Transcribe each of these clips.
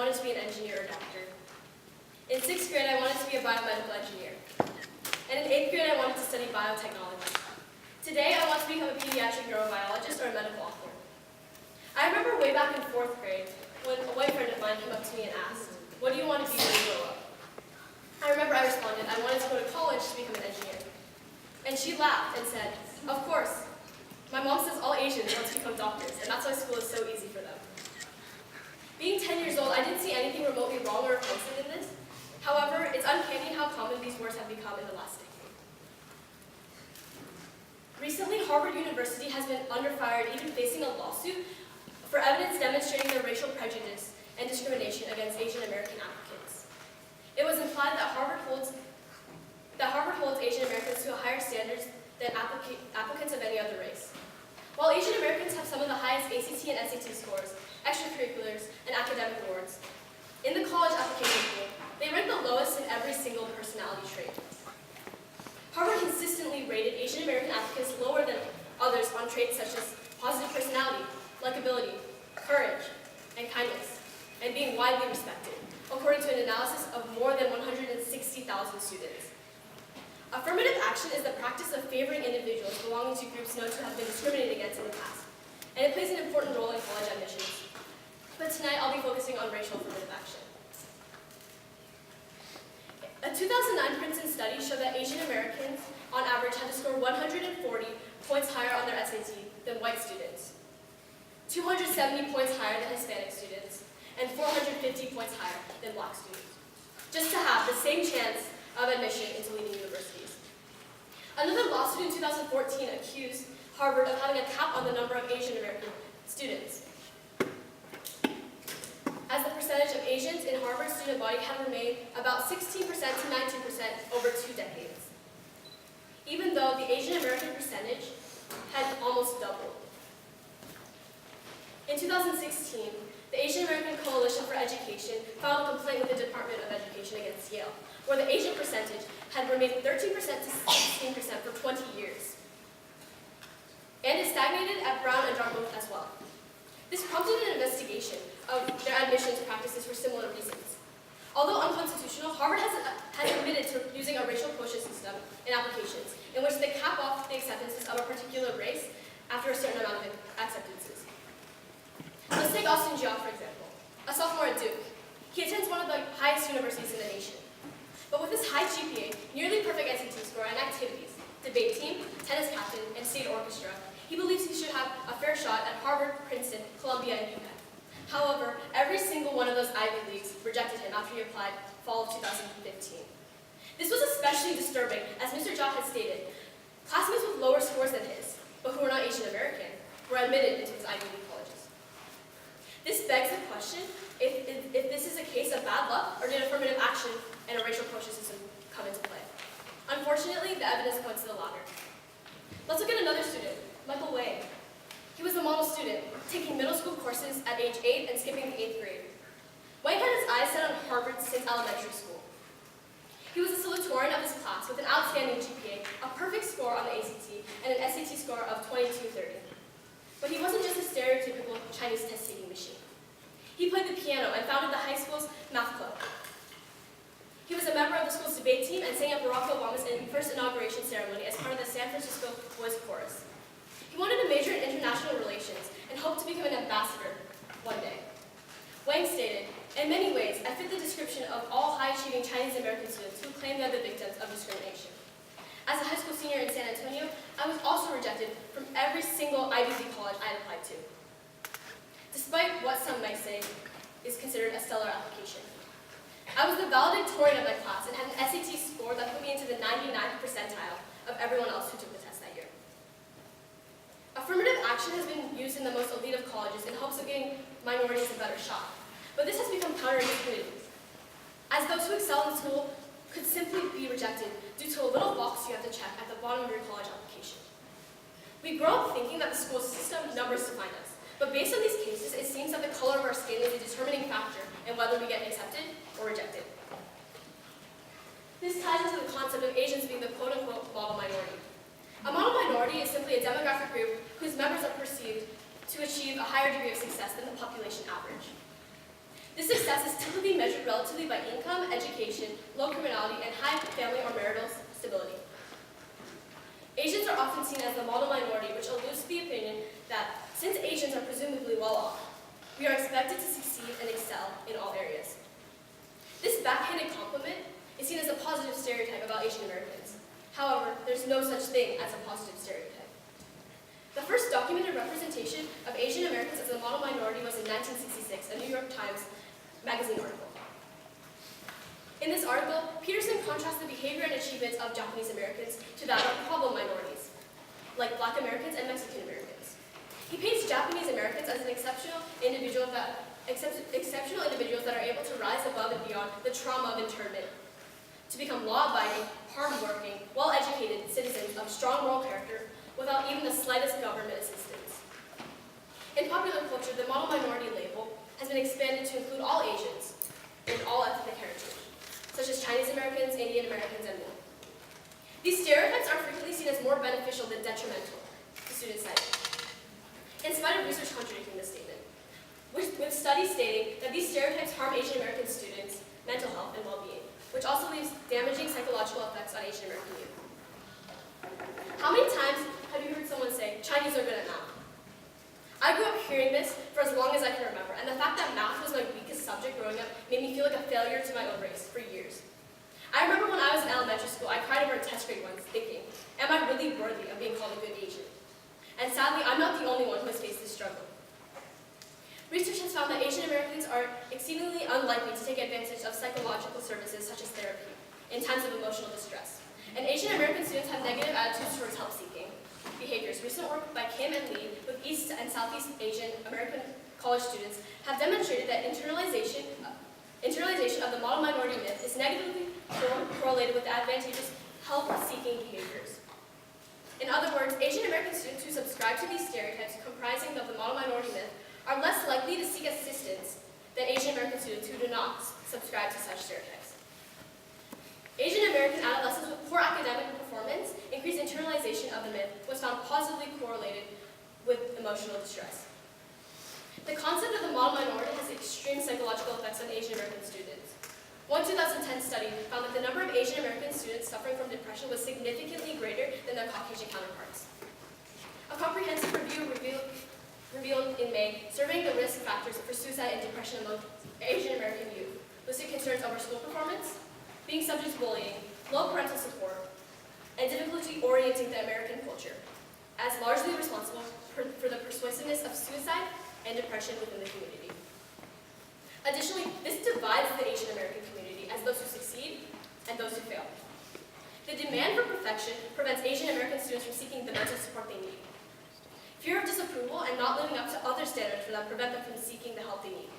wanted to be an engineer or doctor. In 6th grade, I wanted to be a biomedical engineer. And in 8th grade, I wanted to study biotechnology. Today, I want to become a pediatric neurobiologist or a medical author. I remember way back in 4th grade, when a white friend of mine came up to me and asked, "What do you want to be when you grow up?" I remember I responded, "I wanted to go to college to become an engineer." And she laughed and said, "Of course. My mom says all Asians want to become doctors, and that's why school is so easy for them." Being 10 years old, I didn't see anything remotely wrong or offensive in this. However, it's uncanny how common these words have become in the last decade. Recently, Harvard University has been under fire and even facing a lawsuit for evidence demonstrating their racial prejudice and discrimination against Asian American applicants. It was implied that Harvard holds Asian Americans to a higher standards than applicants of any other race. While Asian Americans have some of the highest ACT and SAT scores, extracurriculars, and academic awards, in the college application pool, they rank the lowest in every single personality trait. Harvard consistently rated Asian American applicants lower than others on traits such as positive personality, likability, courage, and kindness, and being widely respected, according to an analysis of more than 160,000 students. Affirmative action is the practice of favoring individuals belonging to groups known to have been discriminated against in the past, and it plays an important role in college admissions. But tonight, I'll be focusing on racial affirmative action. A 2009 Princeton study showed that Asian Americans, on average, had to score 140 points higher on their SAT than white students, 270 points higher than Hispanic students, and 450 points higher than Black students, just to have the same chance of admission into leading universities. Another lawsuit in 2014 accused Harvard of having a cap on the number of Asian American students, as the percentage of Asians in Harvard's student body had remained about 16% to 19% over 2 decades, even though the Asian American percentage had almost doubled. In 2016, the Asian American Coalition for Education filed a complaint with the Department of Education against Yale, where the Asian percentage had remained 13% to 16% for 20 years, and is stagnated at Brown and Dartmouth as well. This prompted an investigation of their admissions practices for similar reasons. Although unconstitutional, Harvard has admitted to using a racial quotient system in applications, in which they cap off the acceptances of a particular race after a certain amount of acceptances. Let's take Austin Geoff, for example, a sophomore at Duke. He attends one of the highest universities in the nation. But with his high GPA, nearly perfect SAT score, and activities, debate team, tennis captain, and state orchestra, he believes he should have a fair shot at Harvard, Princeton, Columbia, and UPenn. However, every single one of those Ivy Leagues rejected him after he applied fall of 2015. This was especially disturbing, as Mr. Jha had stated, classmates with lower scores than his, but who were not Asian American, were admitted into his Ivy League colleges. This begs the question if this is a case of bad luck, or did affirmative action and a racial quotient system come into play. Unfortunately, the evidence points to the latter. Let's look at another student, Michael Wang. He was a model student, taking middle school courses at age 8 and skipping the 8th grade. Wang had his eyes set on Harvard since elementary school. He was a salutatorian of his class with an outstanding GPA, a perfect score on the ACT, and an SAT score of 2230. But he wasn't just a stereotypical Chinese test-taking machine. He played the piano and founded the high school's math club. He was a member of the school's debate team and sang at Barack Obama's first inauguration ceremony as part of the San Francisco Boys Chorus. He wanted to major in international relations and hoped to become an ambassador one day. Wang stated, "In many ways, I fit the description of all high-achieving Chinese American students who claim they're the victims of discrimination. As a high school senior in San Antonio, I was also rejected from every single Ivy League college I applied to, despite what some might say is considered a stellar application. I was the valedictorian of my class and had an SAT score that put me into the 99th percentile of everyone else who took the test that year." Affirmative action has been used in the most elite of colleges in hopes of giving minorities a better shot, but this has become counterintuitive, as those who excel in school could simply be rejected due to a little box you have to check at the bottom of your college application. We grow up thinking that the school system numbers define us, but based on these cases, it seems that the color of our skin is a determining factor in whether we get accepted or rejected. This ties into the concept of Asians being the quote-unquote model minority. A model minority is simply a demographic group whose members are perceived to achieve a higher degree of success than the population average. This success is typically measured relatively by income, education, low criminality, and high family or marital stability. Asians are often seen as the model minority, which alludes to the opinion that since Asians are presumably well off, we are expected to succeed and excel in all areas. This backhanded compliment is seen as a positive stereotype about Asian Americans. However, there's no such thing as a positive stereotype. The first documented representation of Asian Americans as a model minority was in 1966, a New York Times magazine article. In this article, Peterson contrasts the behavior and achievements of Japanese Americans to that of problem minorities, like Black Americans and Mexican Americans. He paints Japanese Americans as an exceptional individuals that are able to rise above and beyond the trauma of internment, to become law-abiding, hard-working, well-educated citizens of strong moral character without even the slightest government assistance. In popular culture, the model minority label has been expanded to include all Asians and all ethnic heritage, such as Chinese Americans, Indian Americans, and more. These stereotypes are frequently seen as more beneficial than detrimental, the students cited, in spite of research contradicting this statement, with studies stating that these stereotypes harm Asian American students' mental health and well-being, which also leaves damaging psychological effects on Asian American youth. How many times have you heard someone say, Chinese are good at math? I grew up hearing this for as long as I can remember, and the fact that math was my weakest subject growing up made me feel like a failure to my own race for years. I remember when I was in elementary school, I cried over a test grade once, thinking, am I really worthy of being called a good Asian? And sadly, I'm not the only one who has faced this struggle. Research has found that Asian Americans are exceedingly unlikely to take advantage of psychological services such as therapy in times of emotional distress. And Asian American students have negative attitudes towards help-seeking behaviors. Recent work by Kim and Lee with East and Southeast Asian American college students have demonstrated that internalization of the model minority myth is negatively correlated with advantageous help-seeking behaviors. In other words, Asian American students who subscribe to these stereotypes comprising of the model minority myth are less likely to seek assistance than Asian American students who do not subscribe to such stereotypes. Asian American adolescents with poor academic performance, increased internalization of the myth, was found positively correlated with emotional distress. The concept of the model minority has extreme psychological effects on Asian American students. One 2010 study found that the number of Asian American students suffering from depression was significantly greater than their Caucasian counterparts. A comprehensive review revealed in May, surveying the risk factors for suicide and depression among Asian American youth, listed concerns over school performance, being subject to bullying, low parental support, and difficulty orienting the American culture, as largely responsible for the persuasiveness of suicide and depression within the community. Additionally, this divides the Asian American community as those who succeed and those who fail. The demand for perfection prevents Asian American students from seeking the mental support they need. Fear of disapproval and not living up to other standards for them prevent them from seeking the help they need.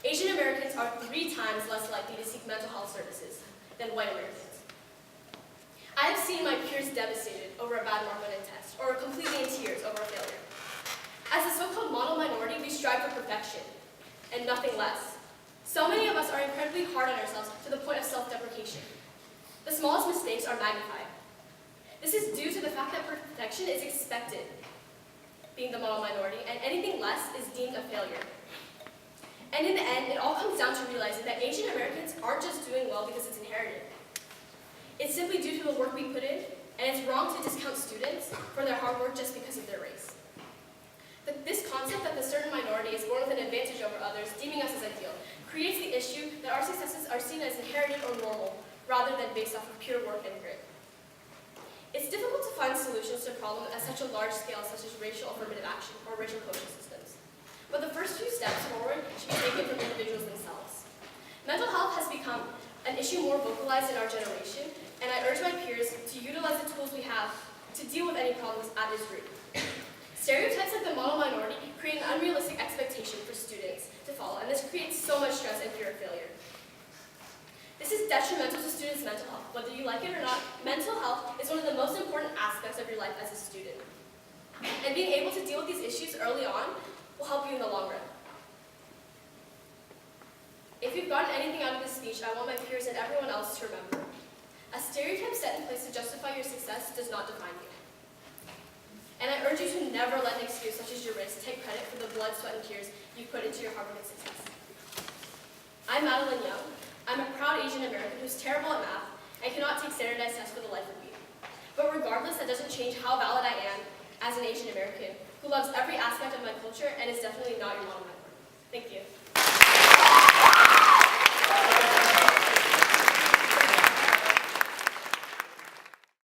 Asian Americans are 3 times less likely to seek mental health services than white Americans. I have seen my peers devastated over a bad mark on a test, or completely in tears over a failure. As a so-called model minority, we strive for perfection, and nothing less. So many of us are incredibly hard on ourselves to the point of self-deprecation. The smallest mistakes are magnified. This is due to the fact that perfection is expected, being the model minority, and anything less is deemed a failure. And in the end, it all comes down to realizing that Asian Americans aren't just doing well because it's inherited. It's simply due to the work we put in, and it's wrong to discount students for their hard work just because of their race. But this concept that the certain minority is born with an advantage over others, deeming us as ideal, creates the issue that our successes are seen as inherited or normal, rather than based off of pure work and grit. It's difficult to find solutions to a problem at such a large scale, such as racial affirmative action or racial coaching systems. But the first few steps forward should be taken from individuals themselves. Mental health has become an issue more vocalized in our generation, and I urge my peers to utilize the tools we have to deal with any problems at its root. Stereotypes like the model minority create an unrealistic expectation for students to follow, and this creates so much stress and fear of failure. This is detrimental to students' mental health. Whether you like it or not, mental health is one of the most important aspects of your life as a student. And being able to deal with these issues early on will help you in the long run. If you've gotten anything out of this speech, I want my peers and everyone else to remember: a stereotype set in place to justify your success does not define you. And I urge you to never let an excuse such as your race take credit for the blood, sweat, and tears you put into your hard work and success. I'm Madeleine Young. I'm a proud Asian American who's terrible at math and cannot take standardized tests for the life of me. But regardless, that doesn't change how valid I am as an Asian American who loves every aspect of my culture and is definitely not your mom. Thank you.